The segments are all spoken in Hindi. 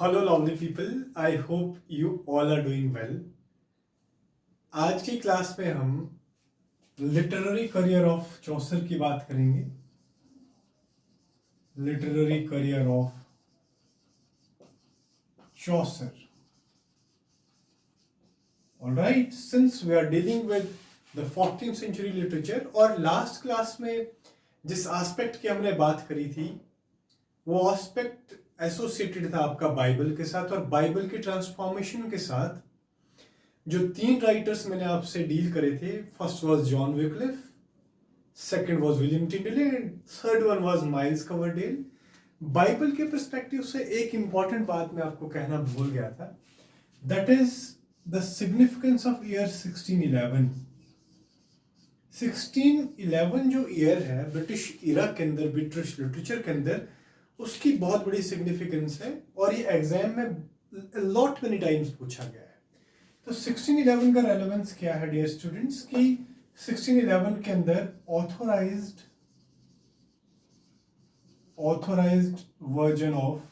Hello lovely people, I hope you all are doing well. आज की क्लास में हम लिटरेरी करियर ऑफ चौसर की बात करेंगे। Literary career of Chaucer. Alright, since we are dealing with the 14th century literature, और लास्ट क्लास में जिस एस्पेक्ट की हमने बात करी थी वो एस्पेक्ट एसोसिएटेड था आपका बाइबल के साथ, और बाइबल की ट्रांसफॉर्मेशन के साथ जो 3 राइटर्स मैंने आपसे डील करे थे। First was John Wycliffe, second was William Tyndale and third one was Miles Coverdale. Bible के पर्सपेक्टिव से एक इंपॉर्टेंट बात मैं आपको कहना भूल गया था, that is the significance of year 1611। 1611 जो ईयर है ब्रिटिश इरा के अंदर, ब्रिटिश लिटरेचर के अंदर, उसकी बहुत बड़ी सिग्निफिकेंस है और ये एग्जाम में लॉट मेनी टाइम्स पूछा गया है। तो 1611 का रेलेवेंस क्या है डियर स्टूडेंट्स, कि 1611 के अंदर ऑथोराइज्ड वर्जन ऑफ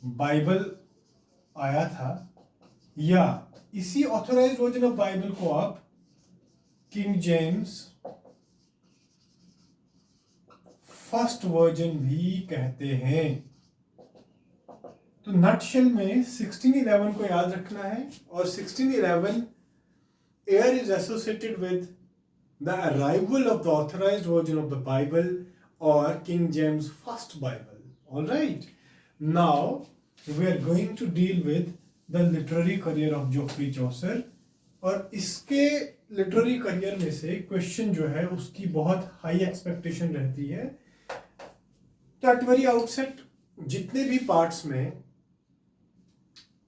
बाइबल आया था, या इसी ऑथोराइज्ड वर्जन ऑफ बाइबल को आप किंग जेम्स फर्स्ट वर्जन भी कहते हैं। तो नटशेल में 1611 को याद रखना है, और 1611 year is associated with the arrival of the authorised version of the Bible और King James first Bible. Alright, now we are going to deal with the literary career of Geoffrey Chaucer, और इसके लिटरेरी करियर में से क्वेश्चन जो है उसकी बहुत हाई एक्सपेक्टेशन रहती है। तो एट वेरी आउटसेट जितने भी पार्ट्स में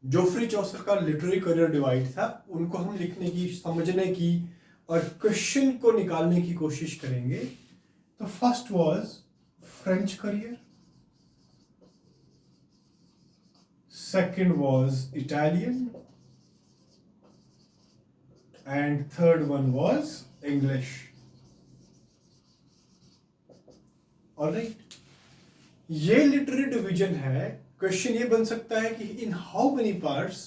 जोफ्री चौसर का लिटरेरी करियर डिवाइड था उनको हम लिखने की, समझने की और क्वेश्चन को निकालने की कोशिश करेंगे। तो first was French career, second was Italian and third one was English. Alright, ये लिटरेरी डिवीजन है। क्वेश्चन ये बन सकता है कि in how many parts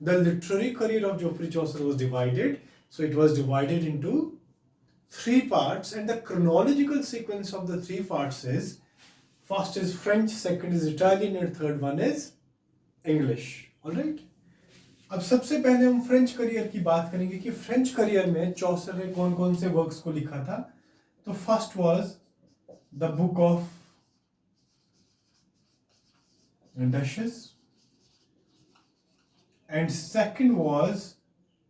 the literary career of Geoffrey Chaucer was divided. So it was divided into 3 parts, and the chronological sequence of the 3 parts is first is French, second is Italian and third one is English. Alright, अब सबसे पहले हम फ्रेंच करियर की बात करेंगे कि फ्रेंच करियर में चौसर ने कौन कौन से वर्क्स को लिखा था। तो first was the book of Duchess and second was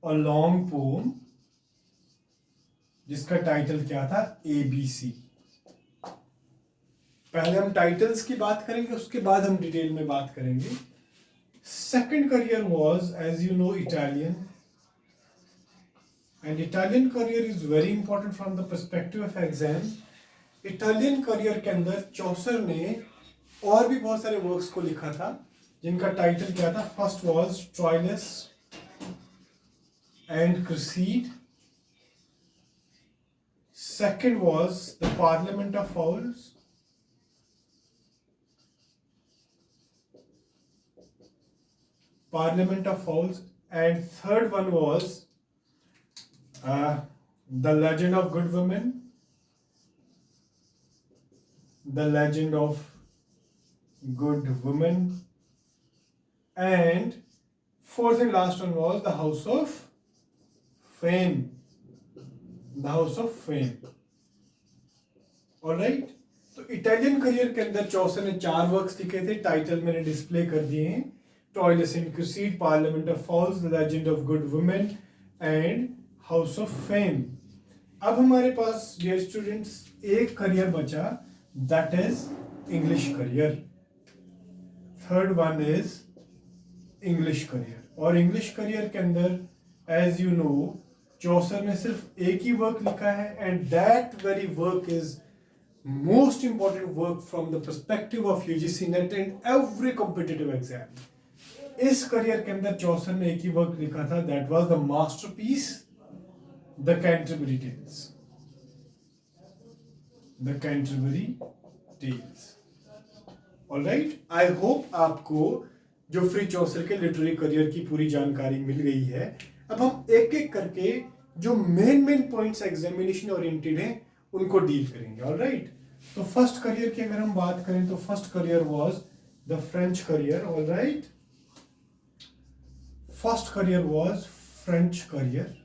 a long poem जिसका टाइटल क्या था, ABC। पहले हम टाइटल्स की बात करेंगे, उसके बाद हम डिटेल में बात करेंगे। Second career was, as you know, Italian, and Italian career is very important from the perspective of exam. Italian career के अंदर चौसर ने और भी बहुत सारे वर्क्स को लिखा था जिनका टाइटल क्या था। First was Troilus and Criseyde, second was the Parliament of Fowls, and third one was the Legend of Good Women, and fourth and last one was the House of Fame. Alright, तो इटालियन करियर के अंदर चौसर ने 4 वर्क्स लिखे थे, टाइटल मैंने डिस्प्ले कर दिए हैं। Troilus and Criseyde, parliament of fowls, the legend of good women and house of fame. अब हमारे पास डियर स्टूडेंट्स एक करियर बचा, that is English career. Third one is English career, और इंग्लिश करियर के अंदर एज यू नो चौसर ने सिर्फ एक ही वर्क लिखा है, and that very work is most important work from the perspective of UGC NET and every competitive exam. इस करियर के अंदर चौसर ने एक ही वर्क लिखा था, that was the masterpiece, the Canterbury Tales. Alright, I hope आपको जोफ्री चौसर के लिटरेरी करियर की पूरी जानकारी मिल गई है। अब हम एक एक करके जो मेन पॉइंट्स एग्जामिनेशन ओरिएंटेड हैं उनको डील करेंगे। ऑलराइट, तो फर्स्ट करियर की अगर हम बात करें तो first career was the French career. Alright, first career was French career,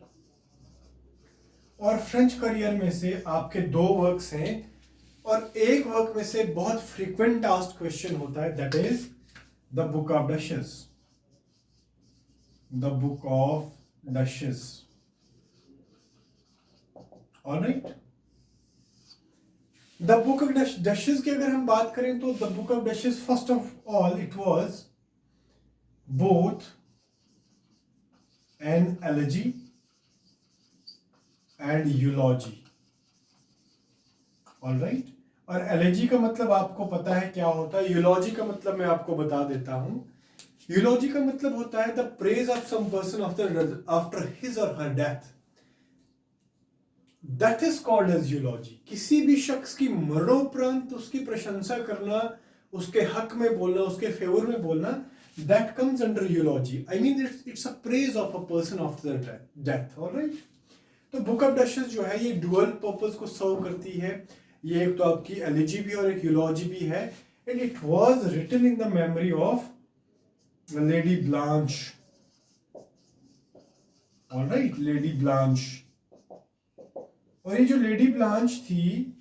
और फ्रेंच करियर में से आपके दो वर्क्स हैं और एक वर्क में से बहुत फ्रीक्वेंट आस्क्ड क्वेश्चन होता है, that is the book of duchess. The book of duchess. Alright, the book of duchess की अगर हम बात करें तो the book of duchess first of all it was both an elegy and eulogy. Alright, और एलजी का मतलब आपको पता है क्या होता है, यूलॉजी का मतलब मैं आपको बता देता हूं। यूलॉजी का मतलब होता है the praise of some person after his और her death, that is called as eulogy. किसी भी शख्स की मरणोपरांत उसकी प्रशंसा करना, उसके हक में बोलना, उसके फेवर में बोलना, that comes under eulogy. I mean it's a praise of a person after death. Alright, तो बुक ऑफ डशेस जो है ये डुअल पर्पस को सर्व करती है। ये एक तो आपकी एलिजी भी और एक यूलॉजी भी है, and it was written in the memory of Lady Blanche. Alright, Lady Blanche, और ये जो लेडी ब्लांच थी,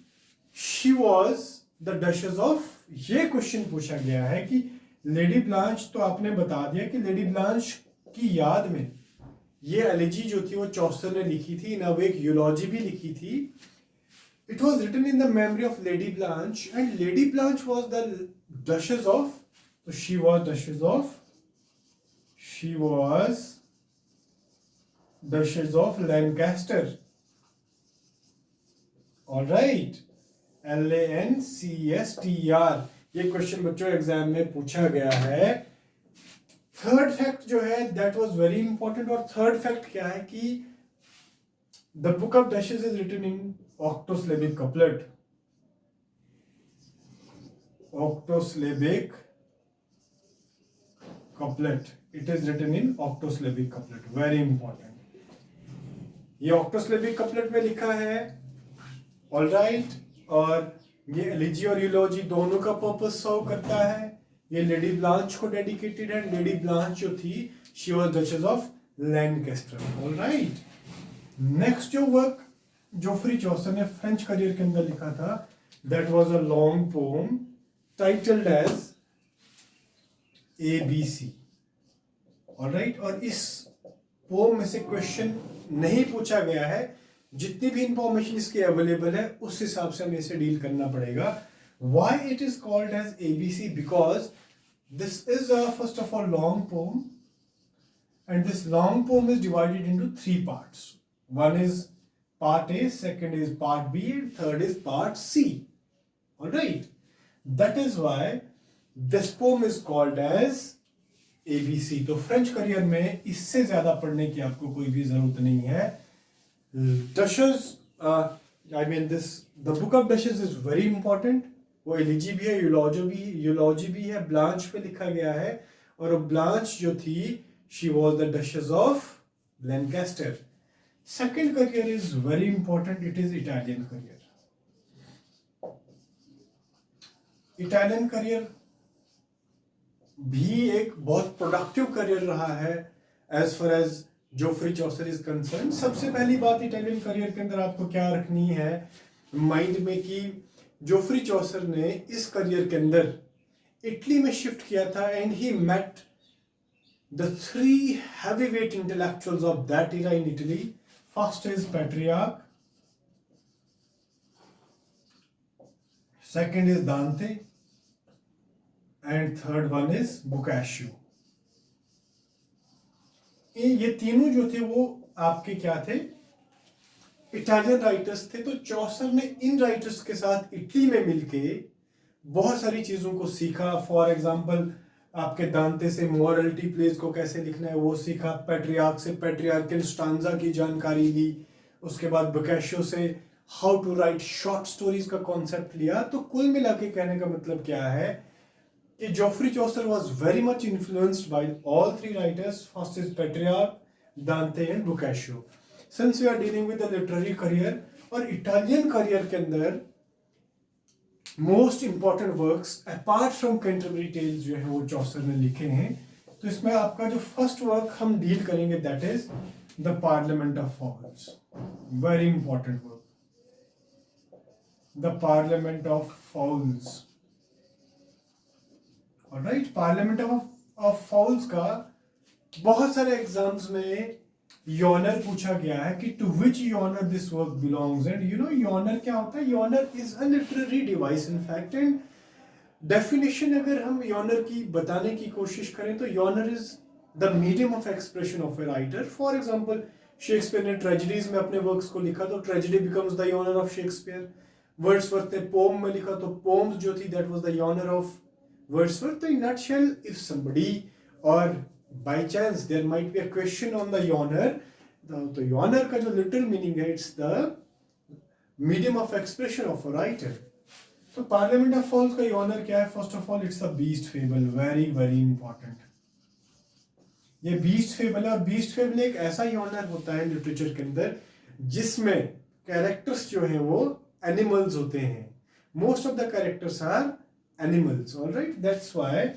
शी वाज द डशेस ऑफ। ये क्वेश्चन पूछा गया है कि लेडी ब्लांच, तो आपने बता दिया कि लेडी ब्लांच की याद में ये एलिजी जो थी वो चौसर ने लिखी थी ना, वो एक यूलॉजी भी लिखी थी। It was written in the memory of Lady Blanche, and Lady Blanche was the डशेस of, तो she was duchess of, she was duchess of Lancaster. Alright, LANCSTR। ये क्वेश्चन बच्चों एग्जाम में पूछा गया है। थर्ड फैक्ट जो है दैट वाज वेरी इंपॉर्टेंट, और थर्ड फैक्ट क्या है कि the book of duchess is written in octosyllabic couplet. Octosyllabic couplet, it is written in octosyllabic couplet, very important. ये ऑक्टोसिलेबिक कपलेट में लिखा है। ऑलराइट, और ये एलिजी और यूलॉजी दोनों का पर्पस सर्व करता है। ये लेडी ब्लांच को डेडिकेटेड है। लेडी ब्लांच जो थी, she was duchess of Lancaster. Alright, next जो वर्क जोफ्री चौसर ने फ्रेंच करियर के अंदर लिखा था, that was a long poem titled as ABC। Alright, और इस पोम में से क्वेश्चन नहीं पूछा गया है। जितनी भी इंफॉर्मेशन इसकी अवेलेबल है उस हिसाब से हमें इसे डील करना पड़ेगा। Why it is called as ABC? Because this is first of all long poem, and this long poem is divided into three parts. One is part A, second is part B, and third is part C. All right. That is why this poem is called as ABC. तो फ्रेंच करियर में इससे ज्यादा पढ़ने की आपको कोई भी जरूरत नहीं है। Dushes, I mean this, the book of Dushes is very important. वो एलिजी भी है, यूलॉजी भी है, ब्लांच पे लिखा गया है, और ब्लांच जो थी, she was the डशेस of Lancaster. Second career is very important, it is Italian career. Italian career भी एक बहुत प्रोडक्टिव करियर रहा है as far as Geoffrey Chaucer is concern. सबसे पहली बात इटालियन करियर के अंदर आपको क्या रखनी है माइंड में कि जोफ्री चौसर ने इस करियर के अंदर इटली में शिफ्ट किया था, and he met the three heavyweight intellectuals of that era in Italy. First is Petrarch, second is Dante, and third one is Boccaccio. ये तीनों जो थे वो आपके क्या थे, इटालियन राइटर्स थे। तो चौसर ने इन राइटर्स के साथ इटली में मिलके बहुत सारी चीजों को सीखा। फॉर एग्जांपल आपके दांते से मोरलिटी प्लेस को कैसे लिखना है वो सीखा, पेट्रियार्क से पेट्रियार्कल स्टांजा की जानकारी ली, उसके बाद बोकाशियो से how to write short stories का कॉन्सेप्ट लिया। तो कुल मिला के कहने का मतलब क्या है, कि Geoffrey Chaucer was very much influenced by all three writers. First is Petrarch, Dante and Boccaccio. Since we are dealing with the literary career, और इटालियन करियर के अंदर most important works apart from Canterbury Tales जो है वो चौसर ने लिखे हैं. तो इसमें आपका जो फर्स्ट वर्क हम डील करेंगे that is the Parliament of Fowls. Very important work, the Parliament of Fowls. Alright, Parliament of Fowls का बहुत सारे एग्जाम्स में योनर पूछा गया है कि to which genre this work belongs. And you know genre क्या होता है? Genre is a literary device in fact. And definition अगर हम योनर की बताने की कोशिश करें तो genre is the medium of expression of a writer. For example, Shakespeare ने ट्रेजेडीज में अपने वर्क्स को लिखा तो tragedy becomes the genre of Shakespeare. Wordsworth ने पोम में लिखा तो पोम्स जो थी that was the genre of Wordsworth. तो इन नटशेल इफ समबडी और by chance there might be a question on the yoner, the yoner का जो literal meaning है it's the medium of expression of a writer. तो parliament of falls का yoner क्या है? first of all it's a beast fable, very very important. ये beast fable है और beast fable एक ऐसा yoner होता है literature के अंदर जिसमें characters जो हैं वो animals होते हैं. most of the characters are animals. all right, that's why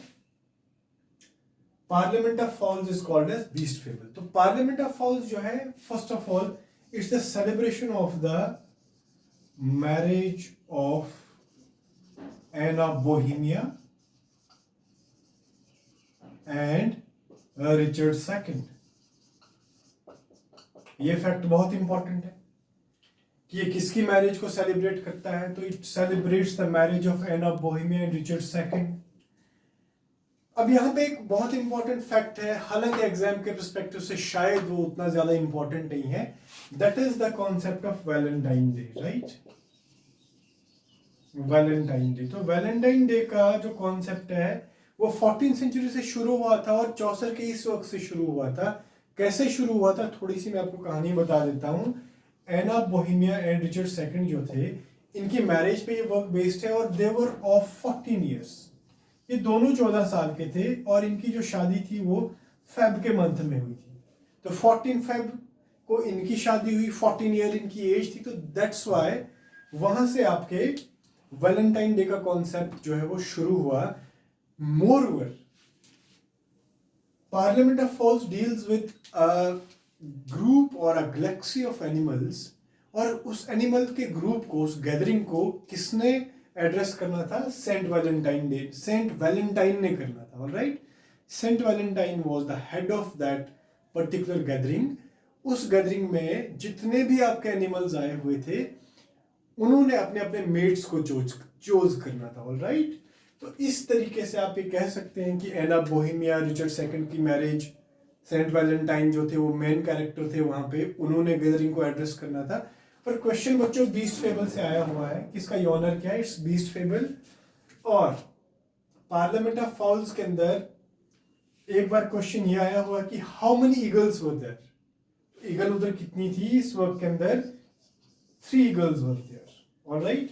Parliament of Fowls is called as beast fable. तो पार्लियामेंट ऑफ फॉल्स जो है first of all it's the celebration of the marriage of Anne of Bohemia and Richard second. ये फैक्ट बहुत इंपॉर्टेंट है कि ये किसकी मैरिज को सेलिब्रेट करता है. तो it celebrates the marriage of Anne of Bohemia and Richard second. अब यहाँ पे एक बहुत इंपॉर्टेंट फैक्ट है, हालांकि एग्जाम के पर्सपेक्टिव से शायद वो उतना ज्यादा इंपॉर्टेंट नहीं है. That is the concept of Valentine day. Right, Valentine day. तो वैलेंटाइन डे का जो कॉन्सेप्ट है वो 14th सेंचुरी से शुरू हुआ था और चौसर के इस वक्त से शुरू हुआ था. कैसे शुरू हुआ था थोड़ी सी मैं आपको कहानी बता देता हूँ. Anne of Bohemia and Richard second जो थे इनकी मैरिज पे ये वर्क बेस्ड है और दे वर ऑफ 14 ईयर्स. ये दोनों 14 साल के थे और इनकी जो शादी थी वो फेब के मंथ में हुई थी. तो 14 फेब को इनकी शादी हुई, 14 ईयर इनकी एज थी. तो दैट्स वाई वहां से आपके वैलेंटाइन डे का कॉन्सेप्ट जो है वो शुरू हुआ. Moreover Parliament of Fowls deals with a group और अ गैलेक्सी ऑफ एनिमल्स. और उस एनिमल के ग्रुप को, उस गैदरिंग को किसने एड्रेस करना था? Saint Valentine Day. Saint Valentine ने करना था. Alright, Saint Valentine was the head of that particular gathering. उस गैदरिंग में जितने भी आपके एनिमल्स आए हुए थे उन्होंने अपने अपने मेट्स को चूज करना था. ऑलराइट, तो इस तरीके से आप ये कह सकते हैं कि Anne of Bohemia Richard second की मैरिज, सेंट वैलेंटाइन जो थे वो मेन कैरेक्टर थे वहां पे, उन्होंने गैदरिंग को एड्रेस करना था. पर क्वेश्चन बच्चों बीस्ट फेबल से आया हुआ है. किसका योनर क्या है? It's beast fable. और पार्लियामेंट ऑफ फॉल्स के अंदर एक बार क्वेश्चन ये आया हुआ कि how many eagles were there. Eagle उधर कितनी थी इस वर्क के अंदर? 3 eagles were there. Alright,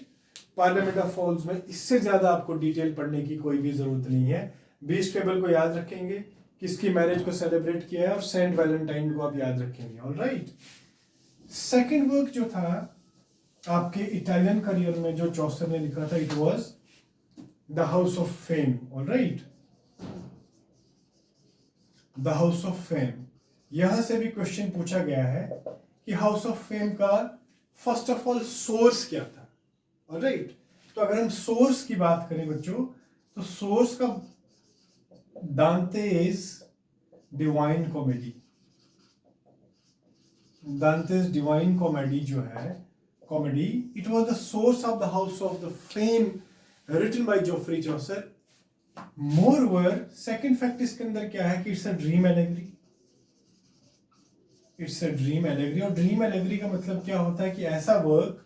Parliament of Fowls में इससे ज्यादा आपको डिटेल पढ़ने की कोई भी जरूरत नहीं है. बीस्ट फेबल को याद रखेंगे, किसकी मैरिज को सेलिब्रेट किया है, और सेंट वैलेंटाइन को आप याद रखेंगे. ऑलराइट, सेकेंड वर्क जो था आपके इटालियन करियर में जो चौसर ने लिखा था it was the House of Fame. Alright, the House of fame. यहां से भी क्वेश्चन पूछा गया है कि हाउस ऑफ फेम का फर्स्ट ऑफ ऑल सोर्स क्या था. ऑलराइट, तो अगर हम सोर्स की बात करें बच्चों तो सोर्स का Dante's Divine Comedy. Dante's Divine Comedy जो है comedy, it was the source of the House of the Fame written by Geoffrey Chaucer. Moreover second fact इसके अंदर क्या है कि it's a dream allegory. It's a dream allegory. और ड्रीम एलेगरी का मतलब क्या होता है कि ऐसा वर्क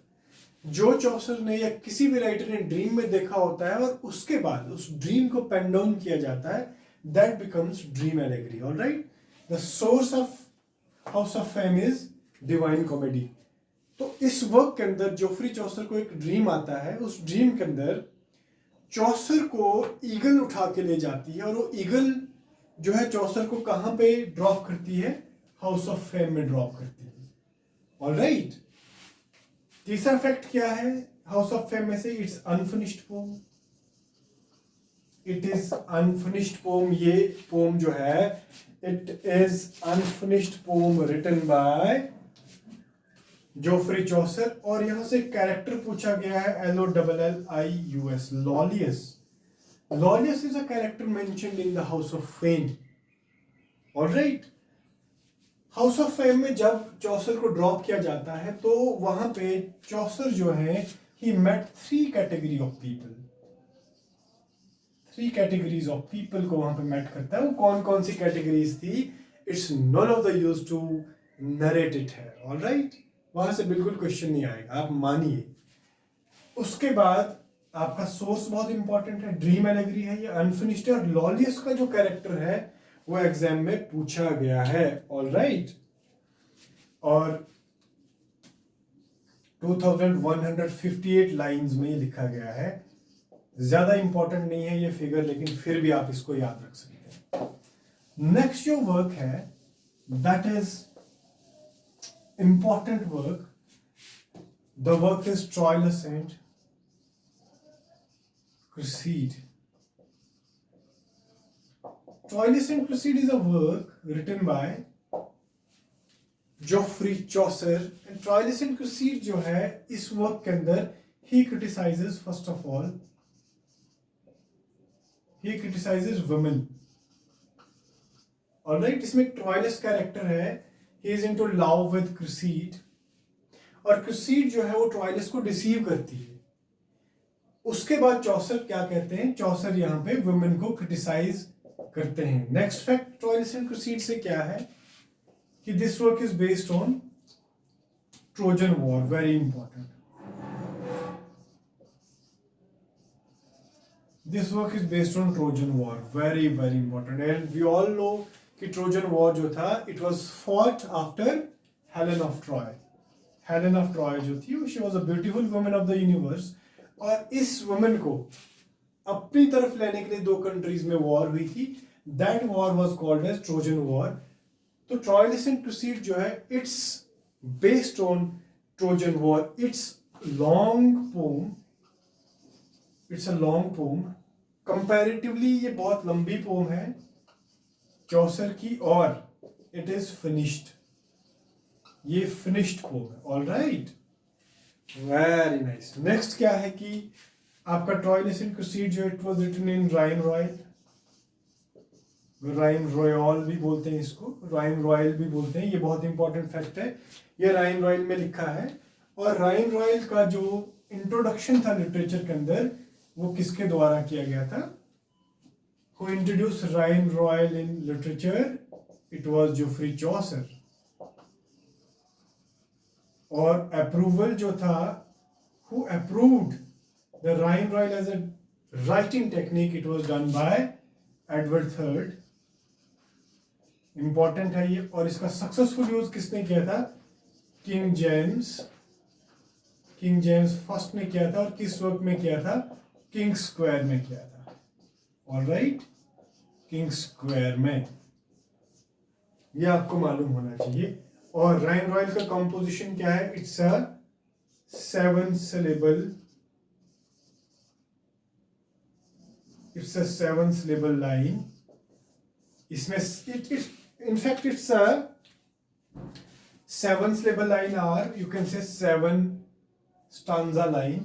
जो चौसर ने या किसी भी राइटर ने ड्रीम में देखा होता है और उसके बाद उस ड्रीम को पेन डाउन किया जाता है, that becomes dream allegory. Alright, the source of house of fame is divine comedy. तो इस वर्क के अंदर जोफ्री चौसर को एक ड्रीम आता है. उस ड्रीम के अंदर चौसर को ईगल उठा के ले जाती है, और वो ईगल जो है चौसर को कहां पे ड्रॉप करती है? हाउस ऑफ फेम में ड्रॉप करती है। ऑलराइट, तीसरा फैक्ट क्या है हाउस ऑफ फेम में से? It's unfinished poem. It is unfinished poem. ये पोम जो है it is unfinished poem written by Geoffrey Chaucer. और यहां से कैरेक्टर पूछा गया है LOLLIUS, Lollius. Lollius is a character mentioned in the House of Fame. Alright, House of Fame में जब चौसर को ड्रॉप किया जाता है तो वहां पे चौसर जो है he met 3 category of people. 3 categories of people को वहां पे मेट करता है। वो कौन कौन सी कैटेगरीज थी? It's none of the use to narrate it है। ऑलराइट, वहां से बिल्कुल क्वेश्चन नहीं आएगा, आप मानिए। उसके बाद आपका सोर्स बहुत इंपॉर्टेंट है, ड्रीम एलेगरी है, ये अनफिनिश्ड है, और लॉलियस का जो कैरेक्टर है वो एग्जाम में पूछा गया है। ऑलराइट, और 2158 लाइंस में ये लिखा गया है। ज्यादा इंपॉर्टेंट नहीं है ये फिगर, लेकिन फिर भी आप इसको याद रख सकते हैं। नेक्स्ट जो वर्क है that is important work. The work is Troilus and Cresside. Troilus and Cresside is a work written by Geoffrey Chaucer. And Troilus and Cresside जो है इस वर्क के अंदर he criticizes first of all, he criticizes women. Alright, इसमें Troilus कैरेक्टर है, he is into love with Cresside, और Cresside जो है वो ट्रॉइलस को डिसीव करती है। उसके बाद चौसर क्या कहते हैं? चौसर यहाँ पे वुमेन को क्रिटिसाइज करते हैं। Next fact Troilus and Criseyde से क्या है कि this work is based on Trojan war. Very important, this work is based on Trojan war. Very very important. And we all know कि ट्रोजन वॉर जो था it was fought after Helen of Troy. Helen of Troy जो थी she was a beautiful woman of the universe, और इस वुमन को अपनी तरफ लेने के लिए 2 कंट्रीज में वॉर हुई थी। That war was called as Trojan war. तो ट्रॉइलस एंड क्रूसीड जो है it's based on Trojan war. It's long poem, it's a long poem. Comparatively ये बहुत लंबी पोम है चौसर की, और इट इज फिनिश्ड। ये फिनिश्ड पोम है। Alright, very nice. नेक्स्ट क्या है कि आपका ट्रॉइलस एंड क्रूसीड जो it was written in rhyme royal. Rhyme royal भी बोलते हैं इसको, राइम रॉयल भी बोलते हैं। ये बहुत इंपॉर्टेंट फैक्ट है, ये राइम रॉयल में लिखा है। और राइम रॉयल का जो इंट्रोडक्शन था लिटरेचर के अंदर वो किसके द्वारा किया गया था? Who introduced rhyme royal in literature? It was Geoffrey Chaucer. और अप्रूवल जो था, who approved the rhyme royal as a writing technique? It was done by Edward III. Important है ये। और इसका सक्सेसफुल यूज किसने किया था? किंग जेम्स फर्स्ट ने किया था। और किस वर्क में किया था? किंग स्क्वायर में किया था। ऑलराइट, किंग स्क्वायर में, ये आपको मालूम होना चाहिए। और राइम रॉयल का कंपोजिशन क्या है? It's a 7 syllable line. इसमें in fact it's a 7 syllable line, or you can say 7 stanza line,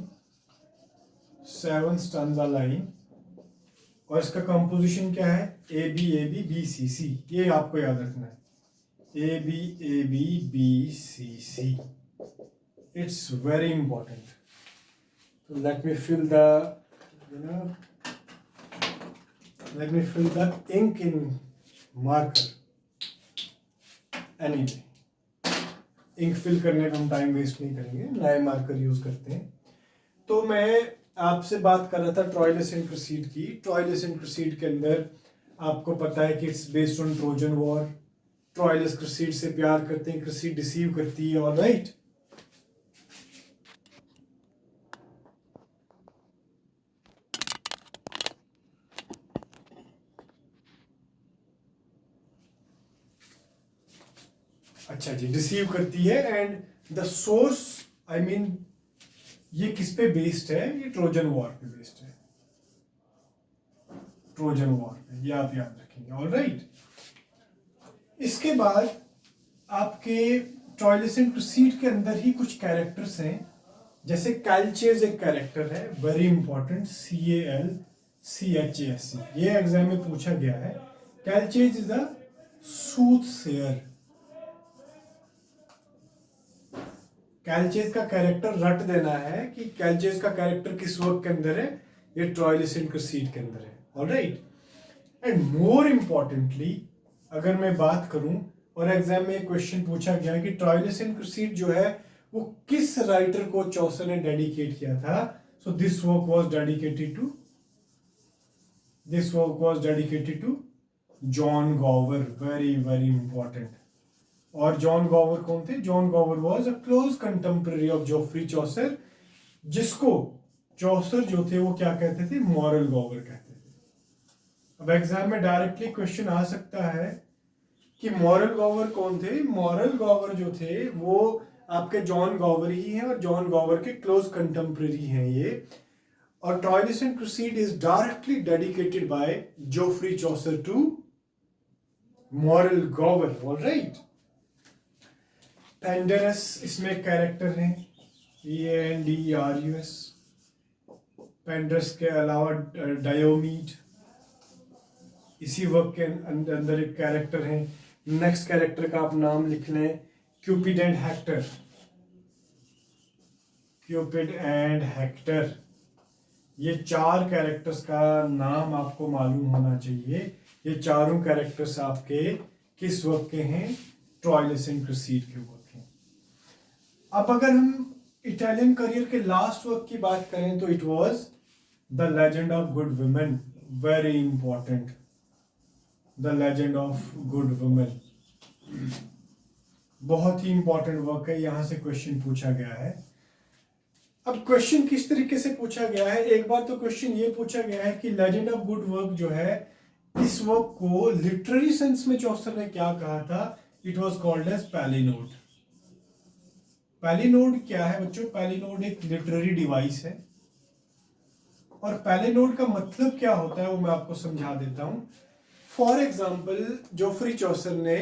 7 stanza line। और इसका कंपोजिशन क्या है? A B B C C. ये आपको याद रखना है, A B B C. It's very important. तो let me fill the ink in marker. Anyway, ink fill करने का हम टाइम वेस्ट नहीं करेंगे, नए मार्कर यूज करते हैं। तो मैं आपसे बात कर रहा था ट्रॉइलस एंड क्रूसीड की। ट्रॉइलस एंड क्रूसीड के अंदर आपको पता है कि it's based on Trojan war. Troilus Criseyde से प्यार करते हैं, क्रूसीड डिसीव करती है। ऑलराइट, अच्छा जी, डिसीव करती है। And the source, I mean ये किस पे बेस्ड है? ये ट्रोजन वॉर पे बेस्ड है, ट्रोजन वॉर पे, ये आप याद रखेंगे। ऑलराइट, इसके बाद आपके ट्रॉयलिस क्रूसीड के अंदर ही कुछ कैरेक्टर्स हैं, जैसे कैलचेज एक कैरेक्टर है, वेरी इंपॉर्टेंट, CALCHAS, ये एग्जाम में पूछा गया है। कैलचेज इज द सूथसेयर। कैलचेज का कैरेक्टर रट देना है कि कैलचेज का कैरेक्टर किस वर्क के अंदर है, ये ट्रॉयलिस क्रूसीड के अंदर है। ऑलराइट, एंड मोर इंपॉर्टेंटली अगर मैं बात करूं, और एग्जाम में क्वेश्चन पूछा गया कि ट्रॉयलिस क्रूसीड जो है वो किस राइटर को चौसर ने डेडिकेट किया था, so this work was dedicated to John Gower, very very important. और जॉन गॉवर कौन थे? John Gower was a close contemporary of Geoffrey Chaucer, जिसको चौसर जो थे वो क्या कहते थे? मॉरल गॉवर कहते थे। अब एग्जाम में डायरेक्टली क्वेश्चन आ सकता है कि मॉरल गॉवर कौन थे? मॉरल गॉवर जो थे वो आपके जॉन गॉवर ही हैं, और जॉन गॉवर के क्लोज कंटेम्पररी हैं ये। और Troilus Criseyde is directly dedicated by Geoffrey Chaucer to moral Gower. Alright, Pandarus इसमें कैरेक्टर हैं, PANDERUS। पेंडरस के अलावा डायोमीड इसी वर्क के अंदर एक कैरेक्टर है। नेक्स्ट कैरेक्टर का आप नाम लिख लें, Cupid and Hector. Cupid and Hector, ये चार कैरेक्टर्स का नाम आपको मालूम होना चाहिए। ये चारों कैरेक्टर्स आपके किस वर्क के हैं? ट्रॉयलिस क्रूसीड के वर्क हैं। अब अगर हम इटालियन करियर के लास्ट वर्क की बात करें तो it was the legend of good women, very important, the legend of good women, बहुत ही इंपॉर्टेंट वर्क है, यहां से क्वेश्चन पूछा गया है। अब क्वेश्चन किस तरीके से पूछा गया है? एक बार तो क्वेश्चन ये पूछा गया है कि लेजेंड ऑफ गुड वर्क जो है, इस वर्क को लिटरेरी सेंस में चौसर ने क्या कहा था? It was called as palinode. Palinode क्या है बच्चों? पैलिनोड एक लिटरेरी डिवाइस है, और पैलिनोड का मतलब क्या होता है वो मैं आपको समझा देता हूं। फॉर एग्जाम्पल, जोफ्री चौसर ने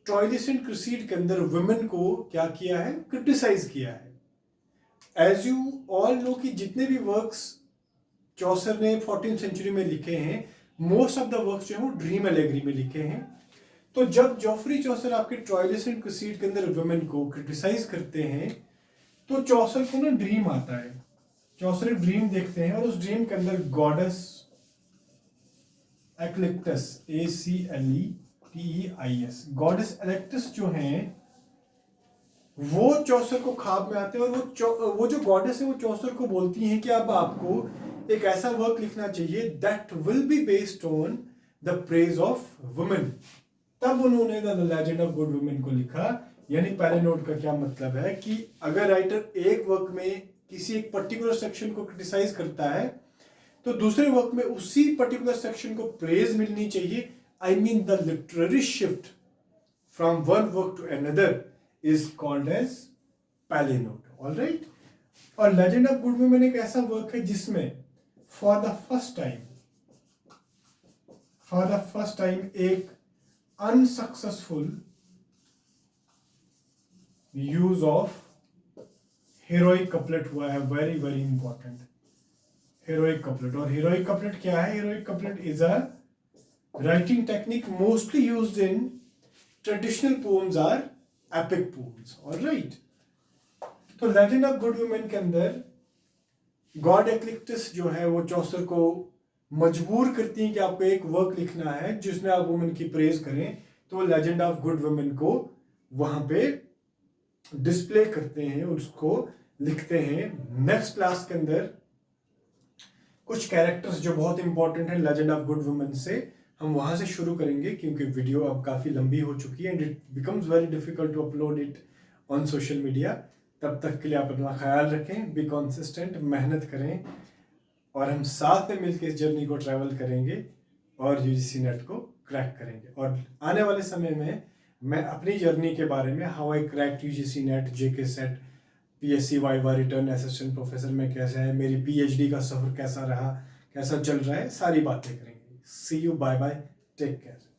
ट्रॉयलिस क्रूसीड के अंदर वुमेन को क्या किया है? क्रिटिसाइज किया है। एज यू ऑल नो कि जितने भी वर्क्स चौसर ने 14th सेंचुरी में लिखे हैं, मोस्ट ऑफ द वर्क्स जो है वो ड्रीम एलेगरी में लिखे हैं। तो जब जोफ्री चौसर आपके ट्रॉयलिस क्रूसीड के अंदर वुमेन को क्रिटिसाइज करते हैं, तो चौसर को ना ड्रीम आता है, चौसर ड्रीम देखते हैं, और उस ड्रीम के अंदर गॉडेस एक्लेक्टस, ACLETEIS, गॉडेस एलेक्टस जो हैं वो चौसर को ख्वाब में आते हैं, और वो जो गॉडेस है वो चौसर को बोलती हैं कि अब आपको एक ऐसा वर्क लिखना चाहिए that will be based on the praise of women. तब उन्होंने the legend of good women को लिखा। यानी पैलिनोड का क्या मतलब है कि अगर राइटर एक वर्क में किसी एक पर्टिकुलर सेक्शन को क्रिटिसाइज करता है, तो दूसरे वर्क में उसी पर्टिकुलर सेक्शन को प्रेज मिलनी चाहिए। I mean the literary shift from one work to another is called as palinode. Alright, और लेजेंड ऑफ गुड वुमेन एक ऐसा वर्क है जिसमें फॉर द फर्स्ट टाइम एक unsuccessful use of heroic couplet हुआ है, very very important, heroic couplet. और हीरोइक कपलेट क्या है? Heroic couplet is a writing technique mostly used in traditional poems or epic poems. Alright, तो लेजेंड ऑफ गुड वुमेन के अंदर गॉड एक्लिक्टस जो है वो चौसर को मजबूर करती है कि आपको एक वर्क लिखना है जिसमें आप वुमेन की प्रेज करें, तो लेजेंड ऑफ गुड वुमेन को वहां पे डिस्प्ले करते हैं, उसको लिखते हैं। नेक्स्ट क्लास के अंदर कुछ कैरेक्टर्स जो बहुत इंपॉर्टेंट है लेजेंड ऑफ गुड वुमेन से, हम वहां से शुरू करेंगे, क्योंकि वीडियो अब काफी लंबी हो चुकी है and it becomes very difficult to upload it on social media. तब तक के लिए आप अपना ख्याल रखें, बी कंसिस्टेंट, मेहनत करें, और हम साथ में मिलकर इस जर्नी को ट्रैवल करेंगे और UGC नेट को क्रैक करेंगे। और आने वाले समय में मैं अपनी जर्नी के बारे में, how I cracked UGC net, JK set, PSC viva return, assistant professor में कैसा है, मेरी पीएचडी का सफ़र कैसा रहा, कैसा चल रहा है, सारी बातें करेंगे. See you, bye bye, take care.